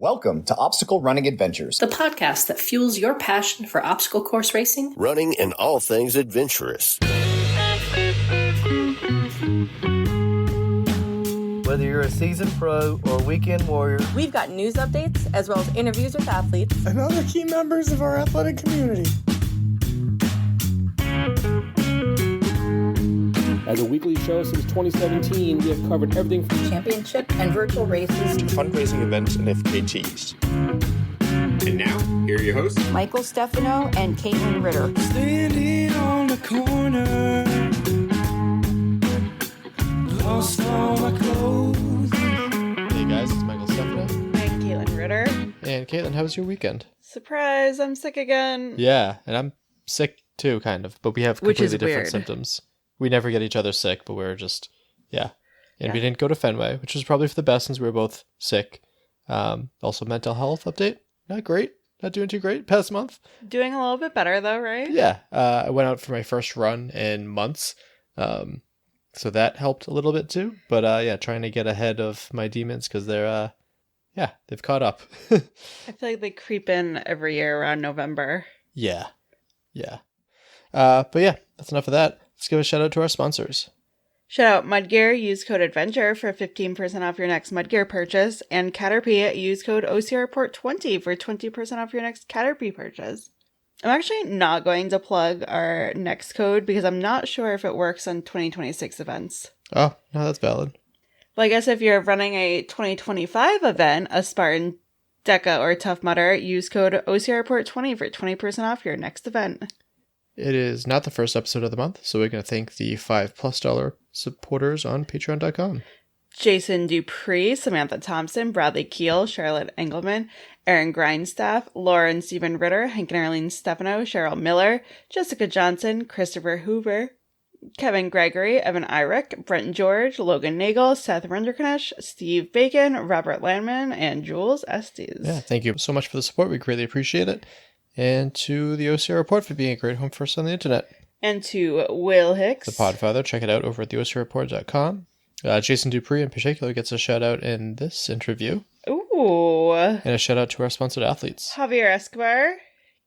Welcome to Obstacle Running Adventures, the podcast that fuels your passion for obstacle course racing, running, and all things adventurous. Whether you're a seasoned pro or a weekend warrior, we've got news updates as well as interviews with athletes and other key members of our athletic community. As a weekly show since 2017, we have covered everything from championship and virtual races to fundraising events and FKTs. And now, here are your hosts, Michael Stefano and Caitlin Ritter. Standing on the corner, lost all my clothes. Hey guys, it's Michael Stefano. And Caitlin Ritter. And Caitlin, how was your weekend? Surprise, I'm sick again. Yeah, and I'm sick too, kind of, but we have completely different symptoms. We never get each other sick, but we're just, And we didn't go to Fenway, which was probably for the best since we were both sick. Also, mental health update. Not great. Not doing too great past month. Doing a little bit better, though, right? Yeah. I went out for my first run in months. So that helped a little bit too. But trying to get ahead of my demons because they're, they've caught up. I feel like they creep in every year around November. Yeah. But that's enough of that. Let's give a shout out to our sponsors. Shout out Mudgear, use code ADVENTURE for 15% off your next Mudgear purchase, and Caterpie, use code OCRPort20 for 20% off your next Caterpie purchase. I'm actually not going to plug our next code because I'm not sure if it works on 2026 events. Oh, no, that's valid. Well, I guess if you're running a 2025 event, a Spartan, DEKA, or Tough Mudder, use code OCRPort20 for 20% off your next event. It is not the first episode of the month, so we're going to thank the $5+ supporters on patreon.com. Jason Dupree, Samantha Thompson, Bradley Keel, Charlotte Engelman, Aaron Grindstaff, Lauren Stephen Ritter, Hank and Arlene Stefano, Cheryl Miller, Jessica Johnson, Christopher Hoover, Kevin Gregory, Evan Irick, Brent George, Logan Nagel, Seth Renderknecht, Steve Bacon, Robert Landman, and Jules Estes. Yeah, thank you so much for the support. We greatly appreciate it. And to the OCR Report for being a great home for us on the internet. And to Will Hicks, the Podfather. Check it out over at theocrreport.com. Jason Dupree in particular gets a shout out in this interview. Ooh. And a shout out to our sponsored athletes. Javier Escobar,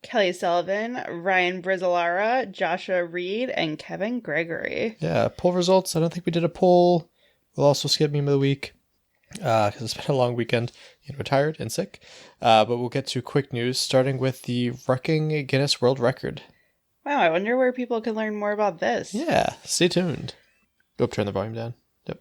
Kelly Sullivan, Ryan Brizolara, Joshua Reed, and Kevin Gregory. Yeah, poll results. I don't think we did a poll. We'll also skip meme of the week. Because it's been a long weekend and we're tired and sick. But we'll get to quick news, starting with the Rucking Guinness World Record. Wow, I wonder where people can learn more about this. Yeah, stay tuned. Go turn the volume down. Yep.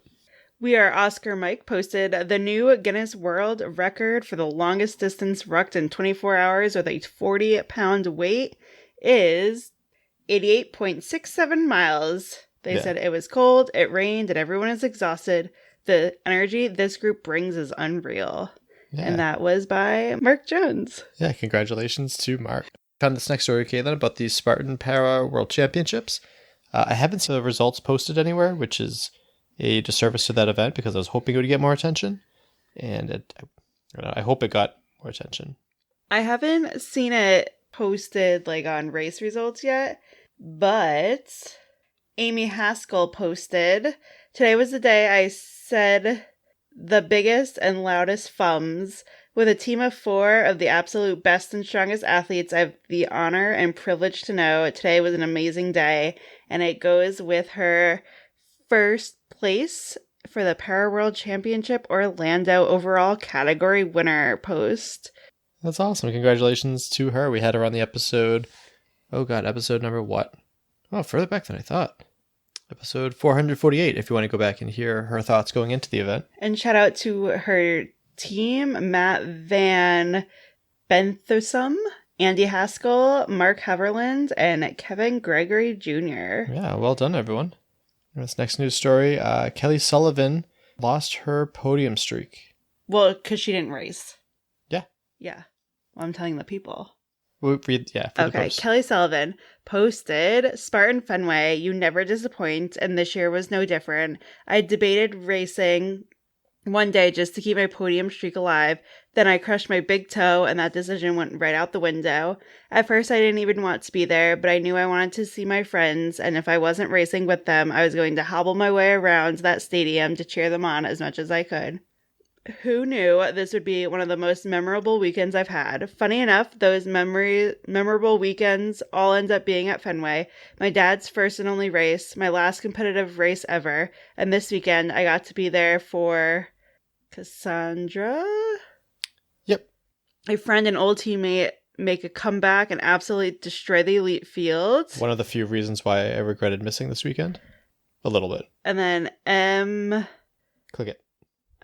We Are Oscar Mike posted the new Guinness World Record for the longest distance rucked in 24 hours with a 40-pound weight is 88.67 miles. They said it was cold, it rained, and everyone is exhausted. The energy this group brings is unreal. Yeah. And that was by Mark Jones. Yeah, congratulations to Mark. Found this next story, Caitlin, about the Spartan Para World Championships. I haven't seen the results posted anywhere, which is a disservice to that event because I was hoping it would get more attention. And I hope it got more attention. I haven't seen it posted on race results yet, but Amy Haskell posted, "Today was the day I said the biggest and loudest fums. With a team of 4 of the absolute best and strongest athletes I have the honor and privilege to know, today was an amazing day." And it goes with her first place for the Para World Championship Orlando overall category winner post. That's awesome. Congratulations to her. We had her on the episode. Oh God, episode number what? Oh, further back than I thought. Episode 448, if you want to go back and hear her thoughts going into the event. And shout out to her team, Matt Van Benthusum, Andy Haskell, Mark Haverland, and Kevin Gregory Jr. Yeah, well done, everyone. This next news story, Kelly Sullivan lost her podium streak. Well, because she didn't race. Yeah. Yeah. Well, I'm telling the people. We'll read, okay, Kelly Sullivan posted, "Spartan Fenway, you never disappoint, and this year was no different. I debated racing one day just to keep my podium streak alive. Then I crushed my big toe, and that decision went right out the window. At first, I didn't even want to be there, but I knew I wanted to see my friends, and if I wasn't racing with them, I was going to hobble my way around that stadium to cheer them on as much as I could." Who knew this would be one of the most memorable weekends I've had? Funny enough, those memorable weekends all end up being at Fenway, my dad's first and only race, my last competitive race ever, and this weekend I got to be there for Cassandra? Yep. A friend and old teammate make a comeback and absolutely destroy the elite field. One of the few reasons why I regretted missing this weekend. A little bit. And then Click it.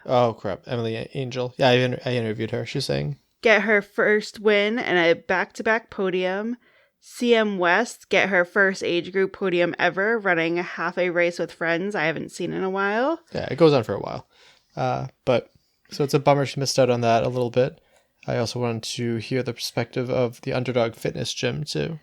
Oh, crap. Emily Angel. Yeah, I interviewed her. She's saying... get her first win and a back-to-back podium. CM West get her first age group podium ever, running half a race with friends I haven't seen in a while. Yeah, it goes on for a while. So it's a bummer she missed out on that a little bit. I also wanted to hear the perspective of the Underdog Fitness Gym, too.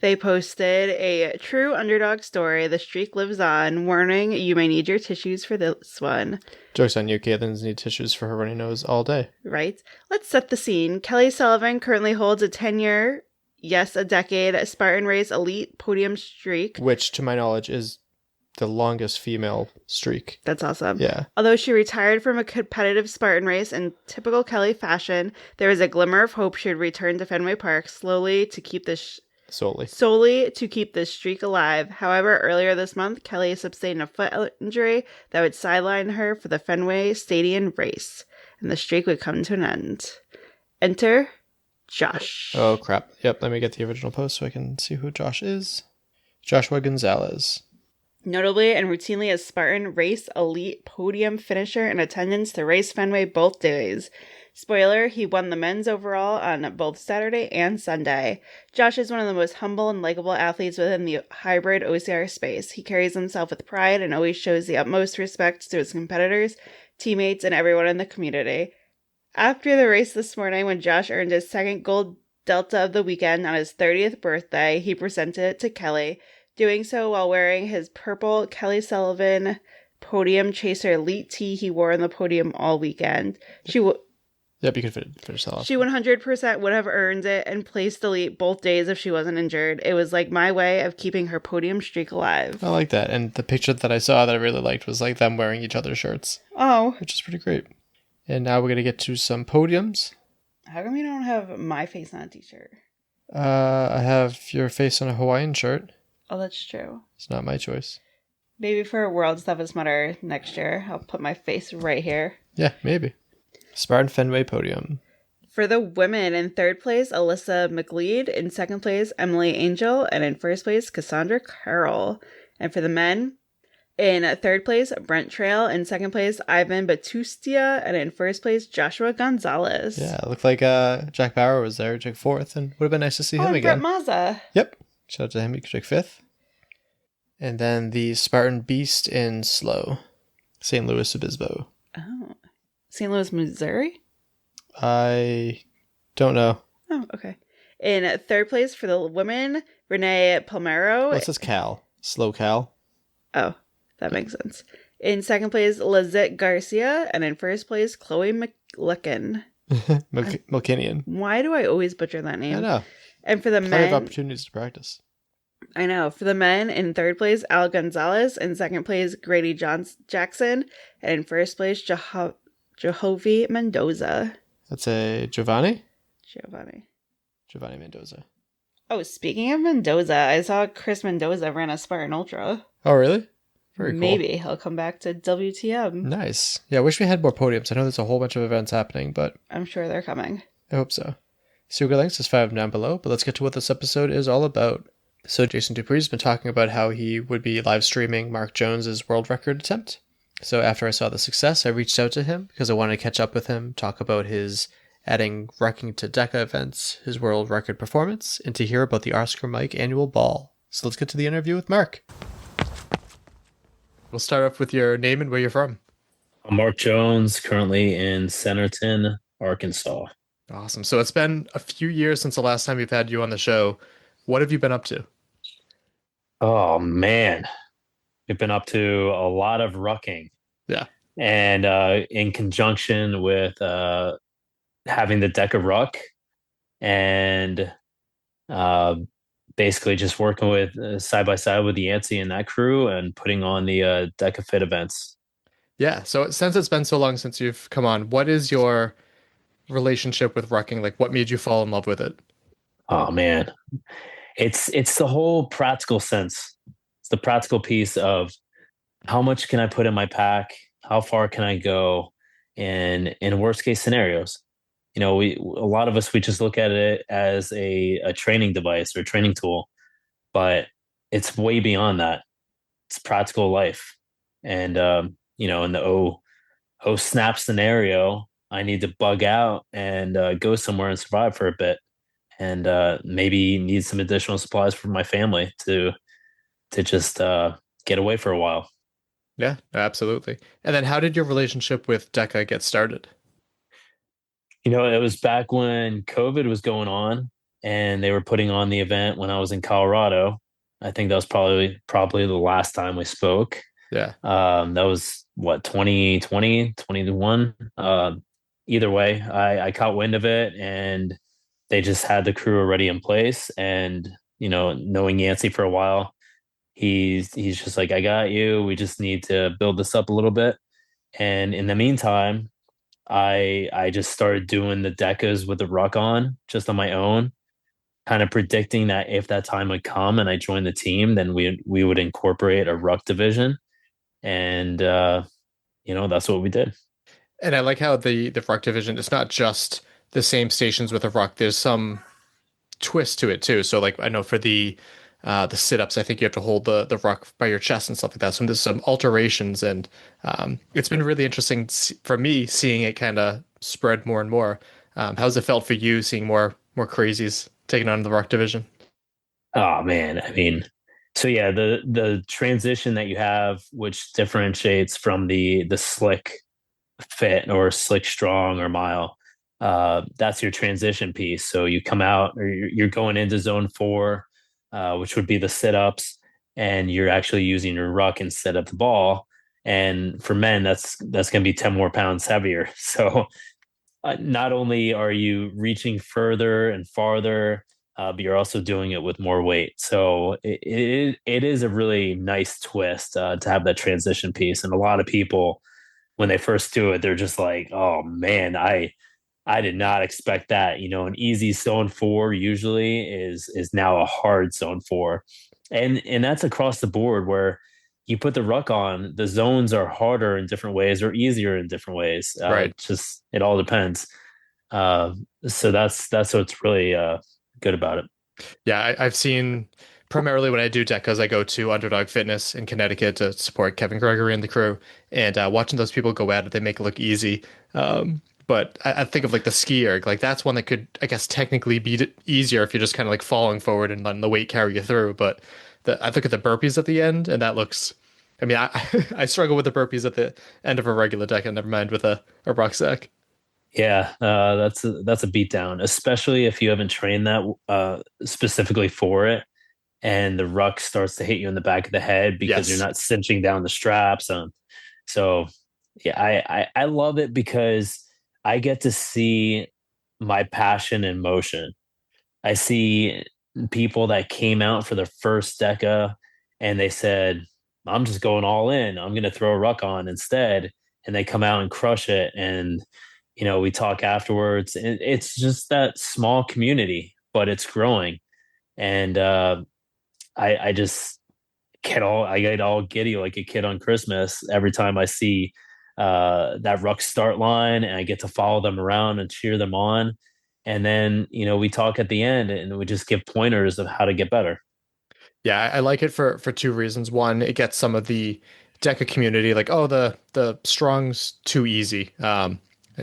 They posted a true underdog story. The streak lives on. Warning, you may need your tissues for this one. Joke's on you, Caitlin's need tissues for her runny nose all day. Right. Let's set the scene. Kelly Sullivan currently holds a 10-year, yes, a decade, Spartan Race Elite podium streak. Which, to my knowledge, is the longest female streak. That's awesome. Yeah. Although she retired from a competitive Spartan race in typical Kelly fashion, there is a glimmer of hope she would return to Fenway Park solely to keep this streak alive. However, earlier this month, Kelly sustained a foot injury that would sideline her for the Fenway Stadium race, and the streak would come to an end. Enter Josh. Oh, crap. Yep, let me get the original post so I can see who Josh is. Joshua Gonzalez. Notably and routinely a Spartan Race Elite podium finisher in attendance to race Fenway both days. Spoiler, he won the men's overall on both Saturday and Sunday. Josh is one of the most humble and likable athletes within the hybrid OCR space. He carries himself with pride and always shows the utmost respect to his competitors, teammates, and everyone in the community. After the race this morning, when Josh earned his second gold delta of the weekend on his 30th birthday, he presented it to Kelly, doing so while wearing his purple Kelly Sullivan Podium Chaser Elite tee he wore on the podium all weekend. Yep, you can finish that off. She 100% would have earned it and placed elite both days if she wasn't injured. It was like my way of keeping her podium streak alive. I like that. And the picture that I saw that I really liked was like them wearing each other's shirts. Oh. Which is pretty great. And now we're going to get to some podiums. How come you don't have my face on a t-shirt? I have your face on a Hawaiian shirt. Oh, that's true. It's not my choice. Maybe for World's Toughest Mudder next year, I'll put my face right here. Yeah, maybe. Spartan Fenway podium. For the women, in third place, Alyssa McLeod. In second place, Emily Angel. And in first place, Cassandra Carroll. And for the men, in third place, Brent Trail. In second place, Ivan Batustia. And in first place, Joshua Gonzalez. Yeah, it looked like Jack Bauer was there, took fourth, and would have been nice to see him again. Brett Mazza. Yep. Shout out to him, he took fifth. And then the Spartan Beast in slow, St. Louis Obispo. Oh. St. Louis, Missouri? I don't know. Oh, okay. In third place for the women, Renee Palmero. What's this Cal? Slow Cal? Oh, that makes sense. In second place, Lizette Garcia. And in first place, Chloe McLicken. Milkinian. Why do I always butcher that name? I know. And for the Plenty men... of opportunities to practice. I know. For the men, in third place, Al Gonzalez. In second place, Grady Jackson. And in first place, Jehovy Mendoza. That's a Giovanni Mendoza. Oh, speaking of Mendoza, I saw Chris Mendoza ran a Spartan Ultra. Oh, really? Very cool. Maybe he'll come back to WTM. Nice. Yeah, I wish we had more podiums. I know there's a whole bunch of events happening, but... I'm sure they're coming. I hope so. See what links is 5 down below, but let's get to what this episode is all about. So Jason Dupree has been talking about how he would be live streaming Mark Jones's world record attempt. So after I saw the success, I reached out to him because I wanted to catch up with him, talk about his adding Rucking to DEKA events, his world record performance, and to hear about the Oscar Mike annual ball. So let's get to the interview with Mark. We'll start off with your name and where you're from. I'm Mark Jones, currently in Centerton, Arkansas. Awesome. So it's been a few years since the last time we've had you on the show. What have you been up to? Oh, man. We've been up to a lot of rucking. Yeah. And in conjunction with having the DEKA Ruck and basically just working with side by side with the Yancey and that crew and putting on the DEKA Fit events. Yeah. So since it's been so long since you've come on, what is your relationship with rucking? Like, what made you fall in love with it? Oh man, it's the whole practical sense. It's the practical piece of how much can I put in my pack? How far can I go? And in worst case scenarios, a lot of us, we just look at it as a training device or a training tool, but it's way beyond that. It's practical life. And, in the oh snap scenario, I need to bug out and go somewhere and survive for a bit, and maybe need some additional supplies for my family to just get away for a while. Yeah, absolutely. And then how did your relationship with DEKA get started? It was back when COVID was going on and they were putting on the event when I was in Colorado. I think that was probably the last time we spoke. Yeah. That was what, 2020, 21. Either way, I caught wind of it and they just had the crew already in place. And, knowing Yancey for a while, he's just like, I got you. We just need to build this up a little bit. And in the meantime, I just started doing the DEKAs with the Ruck on just on my own, kind of predicting that if that time would come and I joined the team, then we would incorporate a Ruck division. And that's what we did. And I like how the Ruck division, it's not just the same stations with a Ruck. There's some twist to it too. So like I know for the sit-ups, I think you have to hold the ruck by your chest and stuff like that. So there's some alterations, and it's been really interesting for me seeing it kind of spread more and more. How's it felt for you seeing more crazies taking on the ruck division? Oh man, I mean, so yeah, the transition that you have, which differentiates from the slick fit or slick strong or mile, that's your transition piece. So you come out, or you're going into zone 4, which would be the sit-ups, and you're actually using your ruck instead of the ball. And for men, that's going to be 10 more pounds heavier. So not only are you reaching further and farther, but you're also doing it with more weight. So it is a really nice twist to have that transition piece. And a lot of people, when they first do it, they're just like, oh man, I did not expect that. An easy zone 4 usually is now a hard zone 4. And that's across the board, where you put the ruck on, the zones are harder in different ways or easier in different ways. Right. It all depends. So that's what's really good about it. Yeah, I've seen primarily when I do DEKAs, I go to Underdog Fitness in Connecticut to support Kevin Gregory and the crew. And watching those people go at it, they make it look easy. But I think of like the ski erg, like that's one that could, I guess, technically be easier if you're just kind of like falling forward and letting the weight carry you through. But I look at the burpees at the end, and that looks, I mean, I struggle with the burpees at the end of a regular DEKA, never mind with a rucksack. Yeah, that's a beatdown, especially if you haven't trained that specifically for it, and the ruck starts to hit you in the back of the head because Yes. you're not cinching down the straps. So yeah, I love it because I get to see my passion in motion. I see people that came out for their first DEKA and they said, I'm just going all in. I'm going to throw a ruck on instead. And they come out and crush it. And, we talk afterwards. It's just that small community, but it's growing. And I just get all giddy like a kid on Christmas every time I see that ruck start line, and I get to follow them around and cheer them on. And then, we talk at the end and we just give pointers of how to get better. Yeah, I like it for two reasons. One, it gets some of the DEKA community like, oh, the strong's too easy.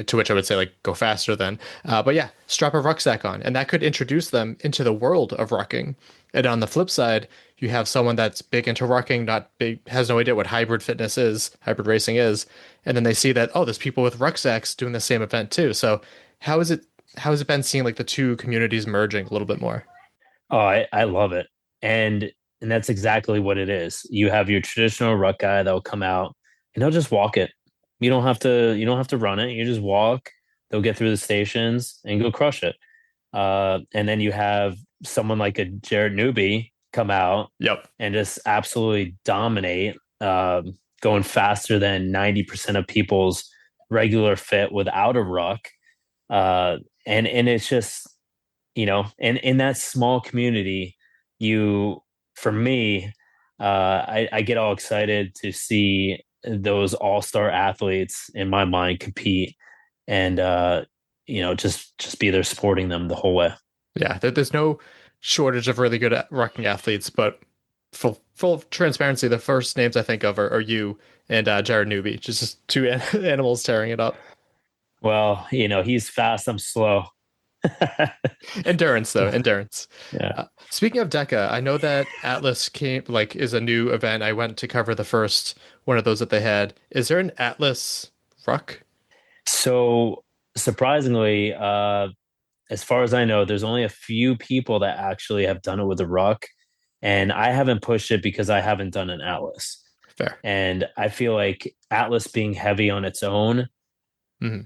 To which I would say like go faster then. But yeah, strap a rucksack on, and that could introduce them into the world of rucking. And on the flip side, you have someone that's big into rucking, not big, has no idea what hybrid racing is, and then they see that, oh, there's people with rucksacks doing the same event too. So how has it been seeing like the two communities merging a little bit more? Oh, I love it. And that's exactly what it is. You have your traditional ruck guy that'll come out and he'll just walk it. You don't have to run it. You just walk. They'll get through the stations and go crush it. And then you have someone like a Jared Newby come out, Yep, and just absolutely dominate. going faster than 90% of people's regular fit without a ruck. And it's just, and in that small community, for me, I get all excited to see those all-star athletes in my mind compete and, just be there supporting them the whole way. Yeah, there's no shortage of really good rucking athletes, but full transparency, the first names I think of are you and Jared Newby, just two animals tearing it up. Well, he's fast, I'm slow. Endurance, though. Endurance. Yeah. Speaking of DEKA, I know that Atlas is a new event. I went to cover the first one of those that they had. Is there an Atlas Ruck? So surprisingly, as far as I know, there's only a few people that actually have done it with a Ruck, and I haven't pushed it because I haven't done an Atlas. Fair. And I feel like Atlas being heavy on its own,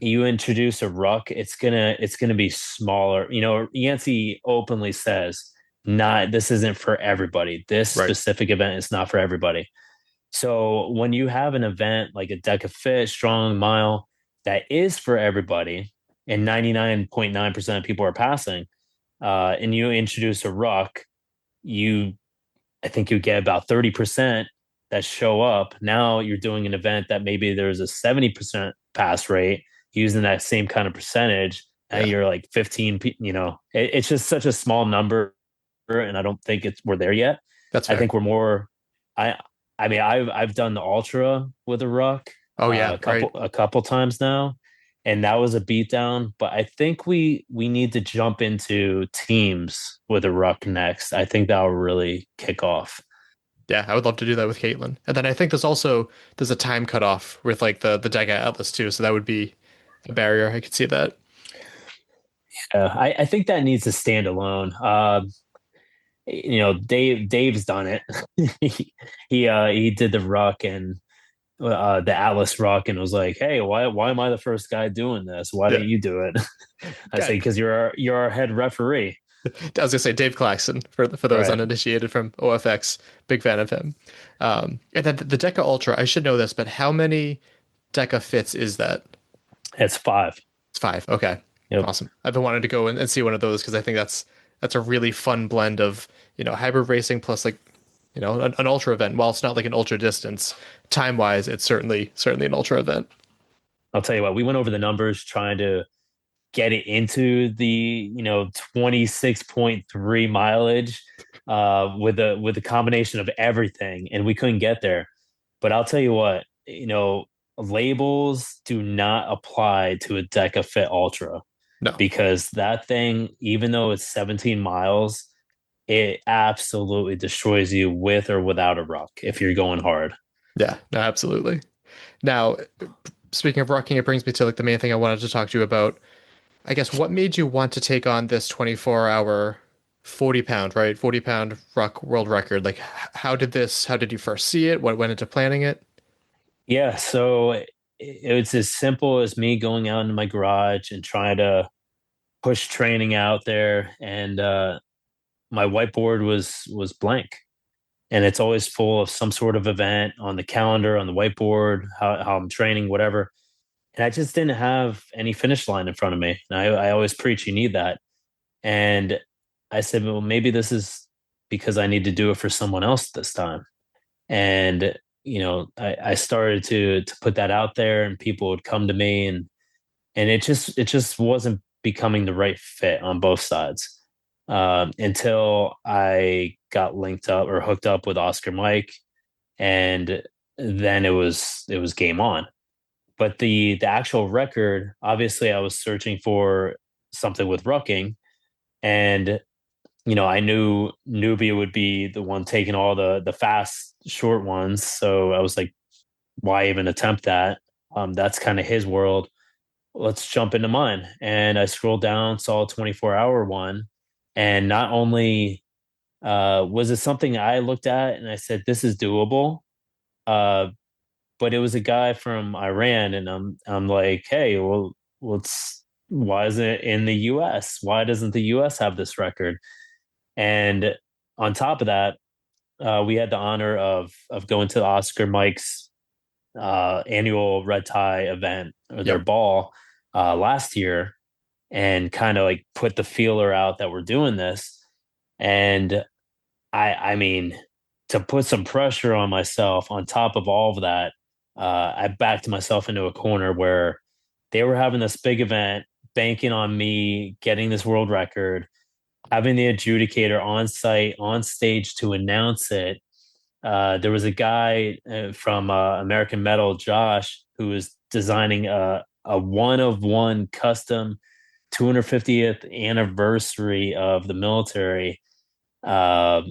you introduce a Ruck, it's gonna be smaller. Yancey openly says, this isn't for everybody. This specific event is not for everybody. So when you have an event like a DEKA Fit Strong Mile that is for everybody, and 99.9% of people are passing, and you introduce a Ruck, I think you get about 30% that show up. Now you're doing an event that maybe there's a 70% pass rate using that same kind of percentage, and you're like 15. It's just such a small number, and I don't think we're there yet. That's fair. I think we're more. I've done the ultra with a Ruck. Oh yeah, a couple times now, and that was a beatdown. But I think we need to jump into teams with a Ruck next. I think that will really kick off. Yeah, I would love to do that with Caitlin. And then I think there's a time cutoff with like the DEKA Atlas too, so that would be a barrier. I could see that. Yeah, I think that needs to stand alone. Dave's done it. he did the Ruck and the Atlas Ruck, and was like, "Hey, why am I the first guy doing this? Why don't you do it?" I say, "Because you're our head referee." I was gonna say Dave Claxton for those uninitiated from OFX. Big fan of him. And then the DEKA Ultra. I should know this, but how many DEKA fits is that? It's 5. It's 5. Okay. Yep. Awesome. I've been wanting to go and see one of those because I think that's a really fun blend of hybrid racing plus like an ultra event. While it's not like an ultra distance, time wise, it's certainly an ultra event. I'll tell you what. We went over the numbers trying to get it into the 26.3 mileage with a combination of everything, and we couldn't get there. But I'll tell you what, labels do not apply to a DEKA Fit Ultra. No. Because that thing, even though it's 17 miles, it absolutely destroys you with or without a Ruck if you're going hard. Yeah, no, absolutely. Now, speaking of rucking, it brings me to like the main thing I wanted to talk to you about. I guess what made you want to take on this 24-hour 40-pound, right? 40-pound ruck world record. Like, how did you first see it? What went into planning it? Yeah, so it's as simple as me going out into my garage and trying to push training out there. And my whiteboard was blank. And it's always full of some sort of event on the calendar, on the whiteboard, how I'm training, whatever. And I just didn't have any finish line in front of me. And I always preach you need that. And I said, well, maybe this is because I need to do it for someone else this time. And, I started to put that out there, and people would come to me, and it just wasn't becoming the right fit on both sides until I got linked up or hooked up with Oscar Mike. And then it was game on. But the actual record, obviously I was searching for something with rucking, and I knew Nubia would be the one taking all the fast short ones. So I was like, why even attempt that? That's kind of his world. Let's jump into mine. And I scrolled down, saw a 24-hour one. And not only was it something I looked at and I said, this is doable. But it was a guy from Iran. And I'm like, hey, well, why isn't it in the US? Why doesn't the US have this record? And on top of that, we had the honor of going to Oscar Mike's annual red tie event or their Yep. ball last year, and kind of like put the feeler out that we're doing this. And I mean, to put some pressure on myself on top of all of that, I backed myself into a corner where they were having this big event, banking on me getting this world record, having the adjudicator on site, on stage to announce it. There was a guy from American Metal, Josh, who was designing a one of one custom 250th anniversary of the military uh,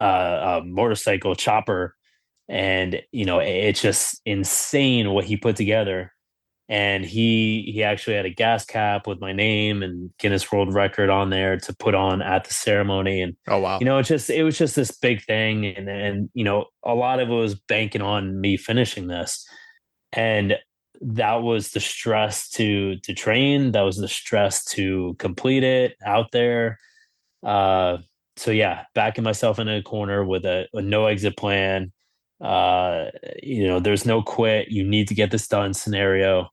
motorcycle chopper. And, it's just insane what he put together. And he actually had a gas cap with my name and Guinness World Record on there to put on at the ceremony. And Oh, wow. it was just this big thing, and a lot of it was banking on me finishing this, and that was the stress to train. That was the stress to complete it out there. So yeah, backing myself in a corner with a no exit plan. There's no quit. You need to get this done scenario.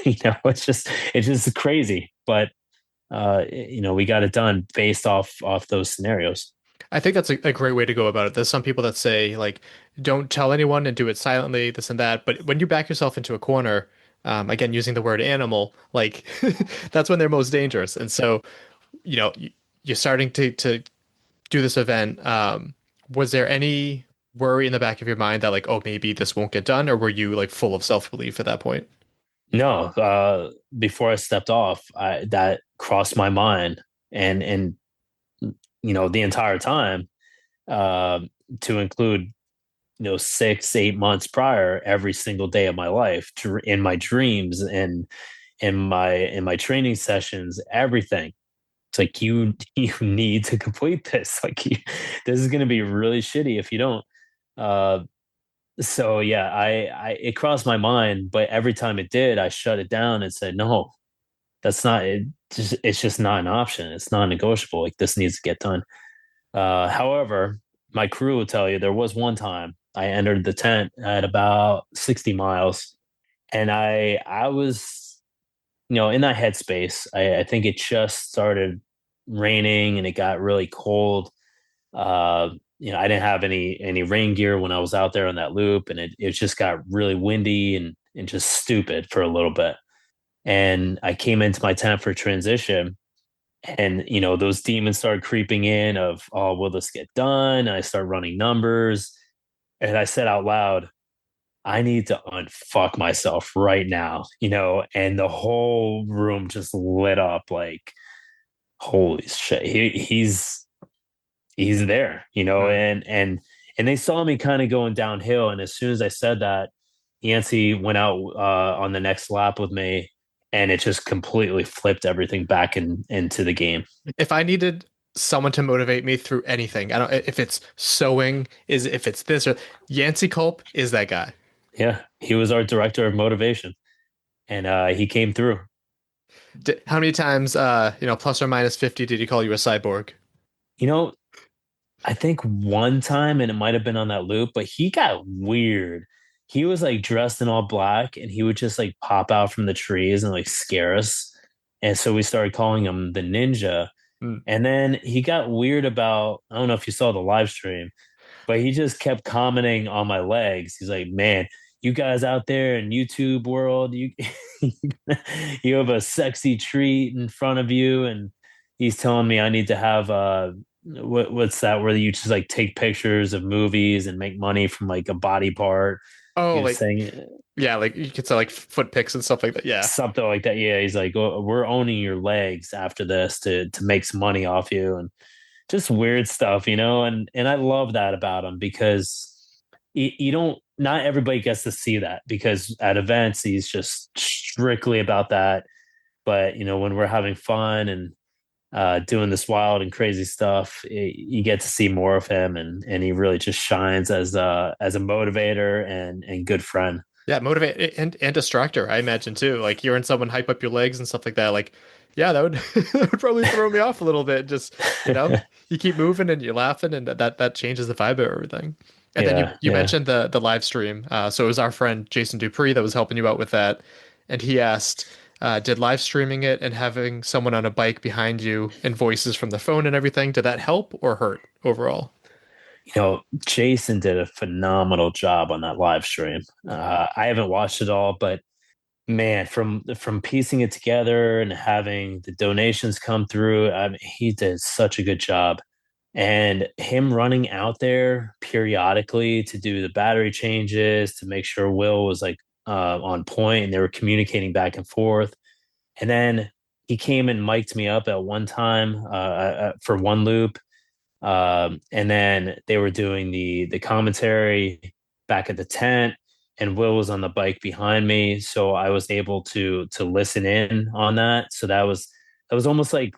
It's just crazy, but we got it done based off those scenarios. I think that's a great way to go about it. There's some people that say, like, don't tell anyone and do it silently, this and that. But when you back yourself into a corner, again, using the word animal, like, that's when they're most dangerous. And so, you're starting to do this event. Was there any worry in the back of your mind that, like, oh, maybe this won't get done? Or were you, like, full of self-belief at that point? No, before I stepped off, that crossed my mind, and the entire time, to include 6-8 months prior, every single day of my life, in my dreams and in my training sessions, everything. It's like you need to complete this. Like this is going to be really shitty if you don't. So yeah, it crossed my mind, but every time it did, I shut it down and said, no, that's not it. It's just not an option. It's non-negotiable. Like this needs to get done. However, my crew will tell you there was one time I entered the tent at about 60 miles, and I was, in that headspace. I think it just started raining and it got really cold. I didn't have any rain gear when I was out there on that loop, and it just got really windy and just stupid for a little bit. And I came into my tent for transition, and those demons started creeping in of, oh, will this get done? And I start running numbers, and I said out loud, I need to unfuck myself right now, and the whole room just lit up like, holy shit, he's there, and they saw me kind of going downhill. And as soon as I said that, Yancey went out on the next lap with me, and it just completely flipped everything back into the game. If I needed someone to motivate me through anything, I don't, if it's sewing, if it's this, or Yancey Culp is that guy. Yeah, he was our director of motivation, and he came through. How many times, plus or minus 50, did he call you a cyborg? I think one time, and it might have been on that loop, but he got weird. He was like dressed in all black, and he would just like pop out from the trees and like scare us. And so we started calling him the Ninja. And then he got weird about, I don't know if you saw the live stream, but he just kept commenting on my legs. He's like, man, you guys out there in YouTube world, you you have a sexy treat in front of you. And he's telling me I need to have what's that, where you just like take pictures of movies and make money from like a body part. Oh, like saying, yeah, like you could say like foot pics and stuff like that. Yeah, something like that. Yeah, he's like, oh, we're owning your legs after this to make some money off you, and just weird stuff, and I love that about him, because you don't, not everybody gets to see that, because at events he's just strictly about that. But when we're having fun and doing this wild and crazy stuff, you get to see more of him, and he really just shines as a motivator and good friend. Yeah, motivate and distractor, I imagine too. Like hearing someone hype up your legs and stuff like that. Like, yeah, that would that would probably throw me off a little bit. Just you keep moving and you're laughing, and that changes the vibe of everything. And then Yeah, you mentioned the live stream. So it was our friend Jason Dupree that was helping you out with that. And he asked, did live streaming it and having someone on a bike behind you and voices from the phone and everything, did that help or hurt overall? Jason did a phenomenal job on that live stream. I haven't watched it all, but man, from piecing it together and having the donations come through, I mean, he did such a good job. And him running out there periodically to do the battery changes to make sure Will was like on point and they were communicating back and forth. And then he came and mic'd me up at one time for one loop. And then they were doing the commentary back at the tent, and Will was on the bike behind me, so I was able to listen in on that. So that was almost like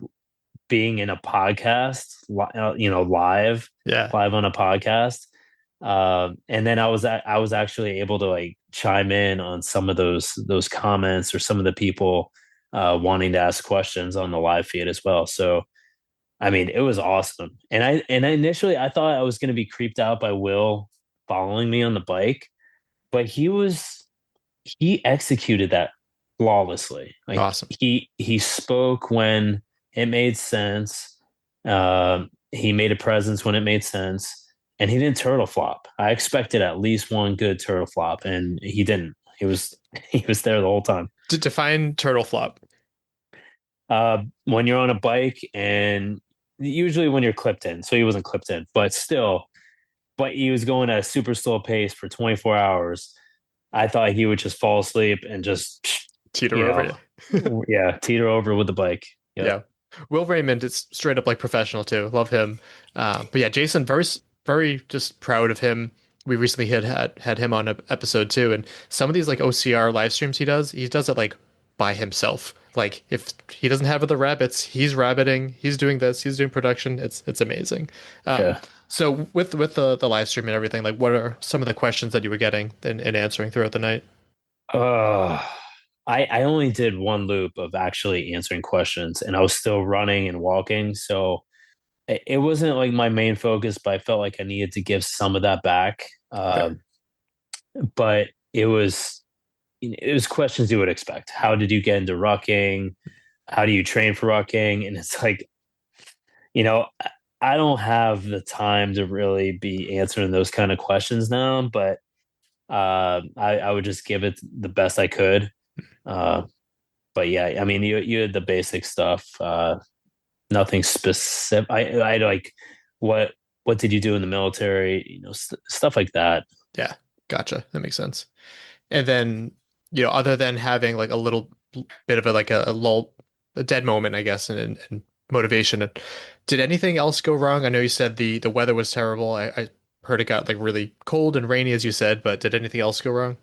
being in a podcast, live, live on a podcast. And then I was actually able to like chime in on some of those comments or some of the people wanting to ask questions on the live feed as well. So I mean, it was awesome. And I initially I thought I was going to be creeped out by Will following me on the bike, but he executed that flawlessly. Like, awesome. He spoke when it made sense. He made a presence when it made sense, and he didn't turtle flop. I expected at least one good turtle flop, and he didn't. He was there the whole time. To define turtle flop. When you're on a bike and usually when you're clipped in, so he wasn't clipped in, but he was going at a super slow pace for 24 hours. I thought he would just fall asleep and just teeter over you. Yeah, teeter over with the bike. Yep. Yeah. Will Raymond is straight up like professional too. Love him. But yeah, Jason, very, very just proud of him. We recently had him on an episode too. And some of these like OCR live streams he does it like by himself. Like if he doesn't have the rabbits, he's rabbiting, he's doing this, he's doing production. It's amazing. So with the live stream and everything, like what are some of the questions that you were getting and answering throughout the night? I only did one loop of actually answering questions, and I was still running and walking. So it wasn't like my main focus, but I felt like I needed to give some of that back. But it was questions you would expect. How did you get into rucking? How do you train for rucking? And it's like, I don't have the time to really be answering those kind of questions now, but I would just give it the best I could. But yeah, I mean, you had the basic stuff, nothing specific. I like, what did you do in the military? Stuff like that. Yeah. Gotcha. That makes sense. And then, other than having like a little bit of a lull, a dead moment, I guess, and motivation, did anything else go wrong? I know you said the weather was terrible. I heard it got like really cold and rainy, as you said, but did anything else go wrong?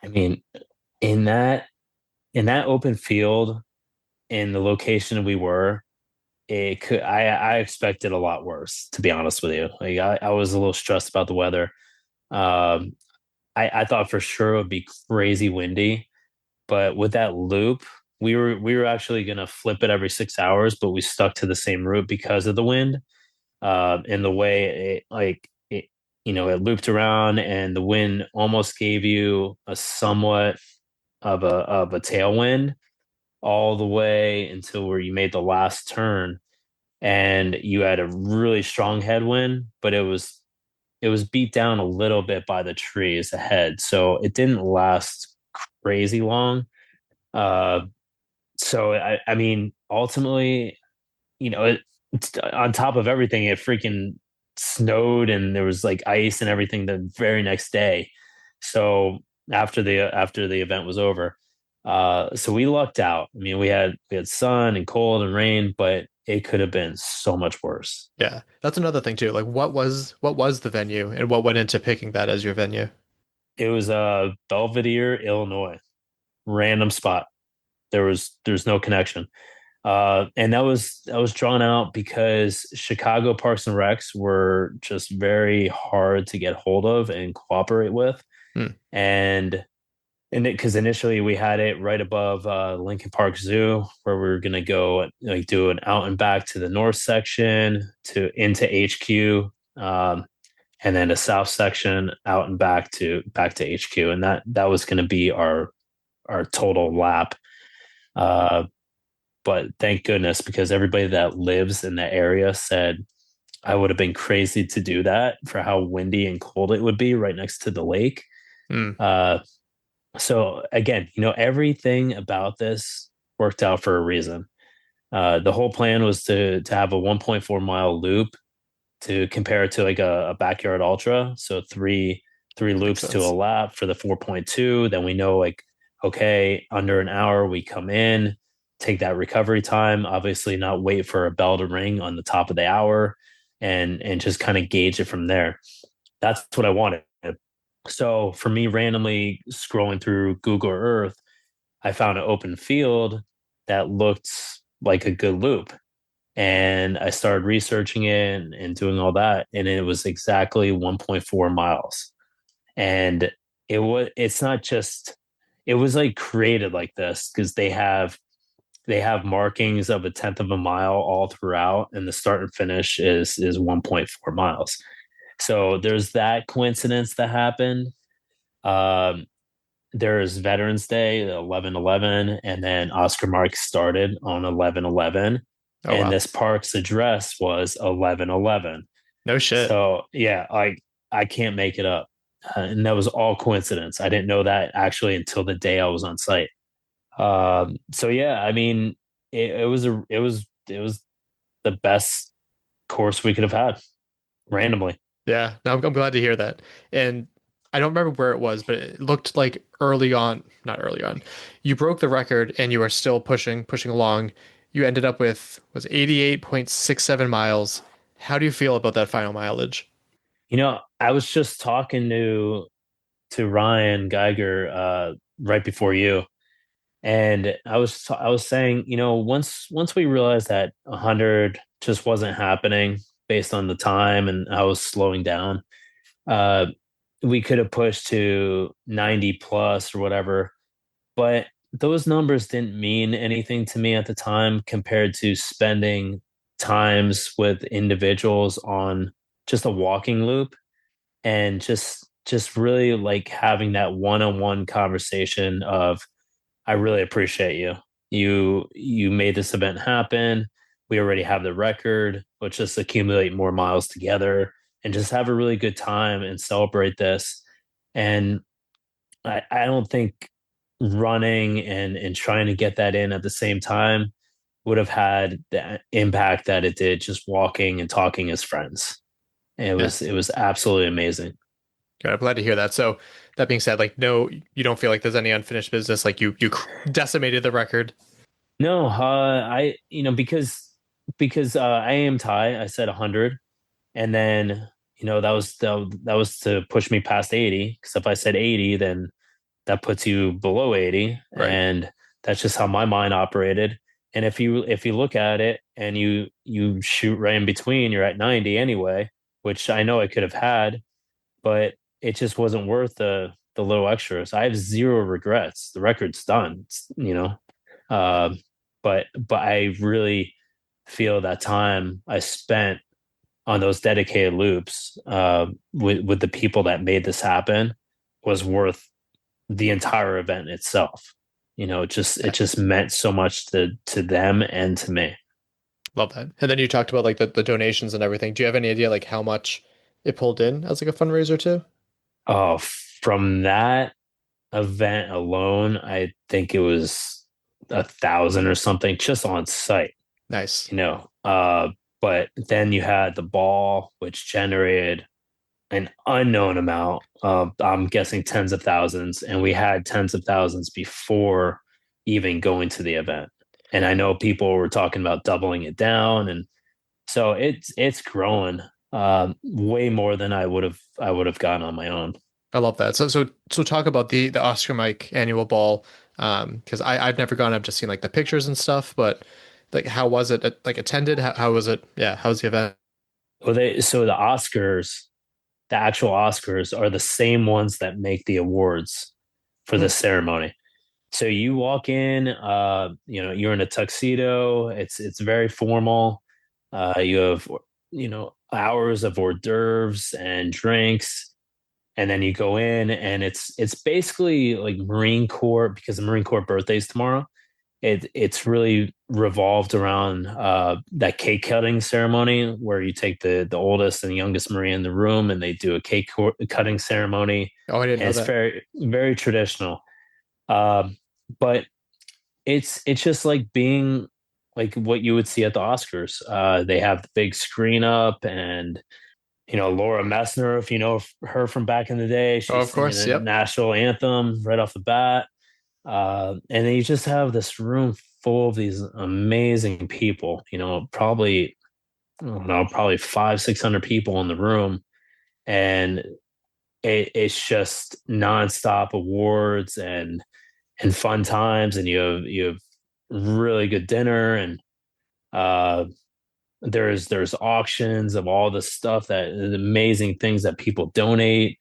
I mean, in that open field, in the location we were, I expected a lot worse, to be honest with you. Like I was a little stressed about the weather. I thought for sure it would be crazy windy, but with that loop, we were actually going to flip it every 6 hours, but we stuck to the same route because of the wind. And the way it looped around, and the wind almost gave you a somewhat of a tailwind all the way until where you made the last turn, and you had a really strong headwind, but it was beat down a little bit by the trees ahead, so it didn't last crazy long. So I mean, ultimately, it's, on top of everything, it freaking snowed and there was like ice and everything the very next day. So after the event was over, so we lucked out. I mean, we had sun and cold and rain, but it could have been so much worse. Yeah, that's another thing too. Like, what was the venue, and what went into picking that as your venue? It was Belvedere, Illinois, random spot. There's no connection, and that was drawn out because Chicago Parks and Recs were just very hard to get hold of and cooperate with, and because initially we had it right above Lincoln Park Zoo, where we were gonna go like do an out and back to the north section into HQ. and then a south section out and back to HQ, and that was going to be our total lap. But thank goodness, because everybody that lives in the area said I would have been crazy to do that for how windy and cold it would be right next to the lake. So again, everything about this worked out for a reason. The whole plan was to have a 1.4 mile loop to compare it to like a backyard ultra. So three loops to a lap for the 4.2. Then we know, like, okay, under an hour we come in, take that recovery time, obviously not wait for a bell to ring on the top of the hour, and just kind of gauge it from there. That's what I wanted. So for me, randomly scrolling through Google Earth, I found an open field that looked like a good loop. And I started researching it and doing all that. And it was exactly 1.4 miles. And it was like created like this because they have markings of 1/10 of a mile all throughout. And the start and finish is 1.4 miles. So there's that coincidence that happened. There's Veterans Day, 11/11, and then Oscar Marks started on 11/11. Oh, and wow. This park's address was 11/11. No shit. So yeah, I can't make it up. And that was all coincidence. I didn't know that actually until the day I was on site. So yeah, I mean, it was the best course we could have had randomly. Yeah, no, I'm glad to hear that. And I don't remember where it was, but it looked like not early on, you broke the record and you are still pushing along. You ended up with, was 88.67 miles. How do you feel about that final mileage? I was just talking to Ryan Geiger right before you, and I was saying, once we realized that 100 just wasn't happening based on the time and I was slowing down, we could have pushed to 90 plus or whatever, but those numbers didn't mean anything to me at the time compared to spending times with individuals on just a walking loop and just really like having that one-on-one conversation of, I really appreciate you. You made this event happen. We already have the record. Let's just accumulate more miles together and just have a really good time and celebrate this. And I don't think running and trying to get that in at the same time would have had the impact that it did just walking and talking as friends. And it was absolutely amazing. Good. I'm glad to hear that. So that being said, like, no, you don't feel like there's any unfinished business. Like you decimated the record. No, because I am Thai. I said 100, and then that was to push me past 80. Because if I said 80, then that puts you below 80, right. And that's just how my mind operated. And if you look at it and you shoot right in between, you're at 90 anyway, which I know I could have had, but it just wasn't worth the little extras. I have zero regrets. The record's done, but I really feel that time I spent on those dedicated loops with the people that made this happen was worth the entire event itself. It just meant so much to them and to me. Love that. And then you talked about like the donations and everything. Do you have any idea like how much it pulled in as like a fundraiser too? Oh, from that event alone, I think it was 1,000 or something just on site. Nice. But then you had the ball, which generated an unknown amount. I'm guessing tens of thousands, and we had tens of thousands before even going to the event. And I know people were talking about doubling it down, and so it's growing way more than I would have gotten on my own. I love that. So talk about the Oscar Mike annual ball, because I've never gone. I've just seen like the pictures and stuff, but like how was it like attended? How was it? Yeah, how's the event? Well, the Oscars, the actual Oscars are the same ones that make the awards for the ceremony. So you walk in, you're in a tuxedo. It's very formal. You have, hours of hors d'oeuvres and drinks, and then you go in, and it's basically like Marine Corps, because the Marine Corps birthday's tomorrow. It's really revolved around that cake cutting ceremony where you take the oldest and youngest Marine in the room, and they do a cutting ceremony. Oh, I didn't know It's that. very, very traditional. But it's just like being like what you would see at the Oscars. They have the big screen up, and Laura Messner, if you know her from back in the day, she's of course, singing the yep. national anthem right off the bat. And then you just have this room full of these amazing people, probably, I don't know, probably 500-600 people in the room. And it's just nonstop awards and fun times. And you have really good dinner, and there's auctions of all the stuff, that the amazing things that people donate.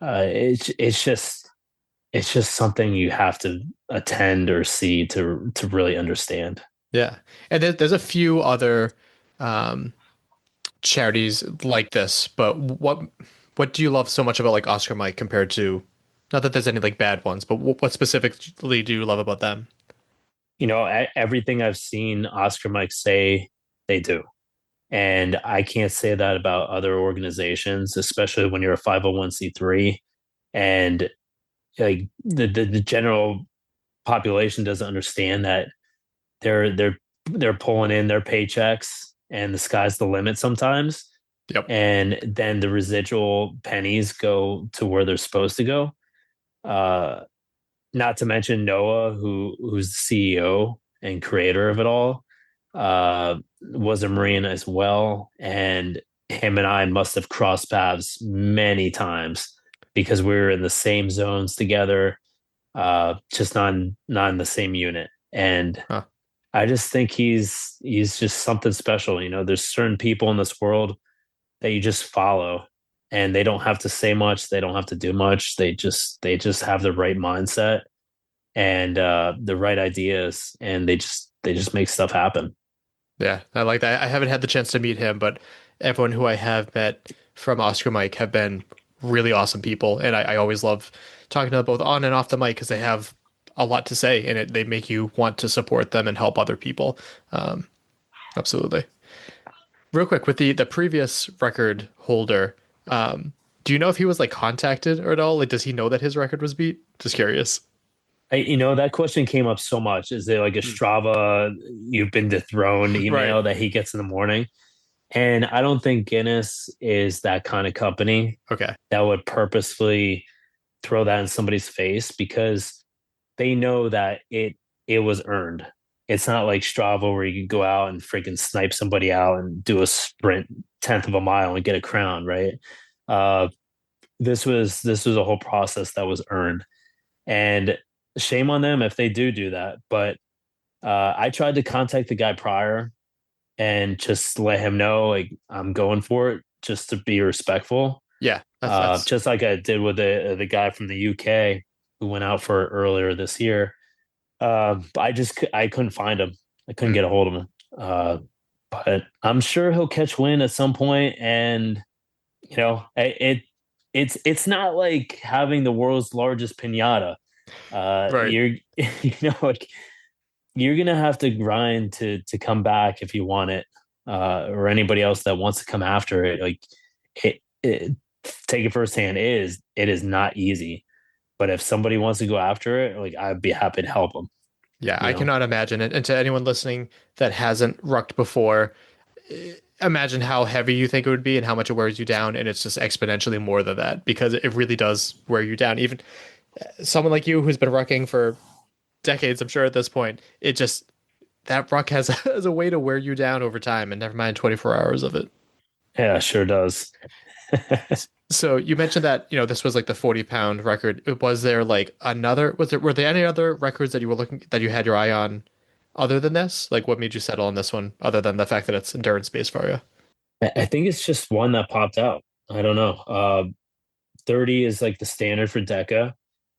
It's just something you have to attend or see to really understand. Yeah, and there's a few other charities like this, but what do you love so much about like Oscar Mike compared to, not that there's any like bad ones, but what specifically do you love about them? Everything I've seen Oscar Mike say, they do. And I can't say that about other organizations, especially when you're a 501c3, and like the general population doesn't understand that they're pulling in their paychecks and the sky's the limit sometimes. Yep. And then the residual pennies go to where they're supposed to go. Not to mention Noah, who's the CEO and creator of it all, was a Marine as well. And him and I must have crossed paths many times because we were in the same zones together, just not in the same unit. And I just think he's just something special. There's certain people in this world that you just follow, and they don't have to say much. They don't have to do much. They just have the right mindset and the right ideas, and they just make stuff happen. Yeah, I like that. I haven't had the chance to meet him, but everyone who I have met from Oscar Mike have been really awesome people, and I always love talking to them both on and off the mic because they have a lot to say, and they make you want to support them and help other people. Absolutely. Real quick, with the previous record holder, do you know if he was like contacted or at all? Like, does he know that his record was beat? Just curious. That question came up so much. Is there like a Strava, you've been dethroned email that he gets in the morning? And I don't think Guinness is that kind of company that would purposefully throw that in somebody's face, because they know that it was earned. It's not like Strava where you can go out and freaking snipe somebody out and do a sprint 1/10 of a mile and get a crown, right? This was a whole process that was earned. And shame on them if they do that. But I tried to contact the guy prior and just let him know, like, I'm going for it, just to be respectful. Yeah. That's just like I did with the guy from the UK who went out for it earlier this year. But I couldn't find him. I couldn't get a hold of him. But I'm sure he'll catch wind at some point. And, it's not like having the world's largest piñata. Right. You're gonna have to grind to come back if you want it, or anybody else that wants to come after it. Like it take it firsthand, it is not easy. But if somebody wants to go after it, like, I'd be happy to help them. Yeah, I cannot imagine it. And to anyone listening that hasn't rucked before, imagine how heavy you think it would be and how much it wears you down. And it's just exponentially more than that, because it really does wear you down. Even someone like you who's been rucking for decades, I'm sure at this point, that ruck has a way to wear you down over time, and never mind 24 hours of it. Yeah, sure does. So you mentioned that, this was like the 40-pound record. Was there like were there any other records that you had your eye on other than this? Like, what made you settle on this one other than the fact that it's endurance based for you? I think it's just one that popped out. I don't know. 30 is like the standard for DEKA.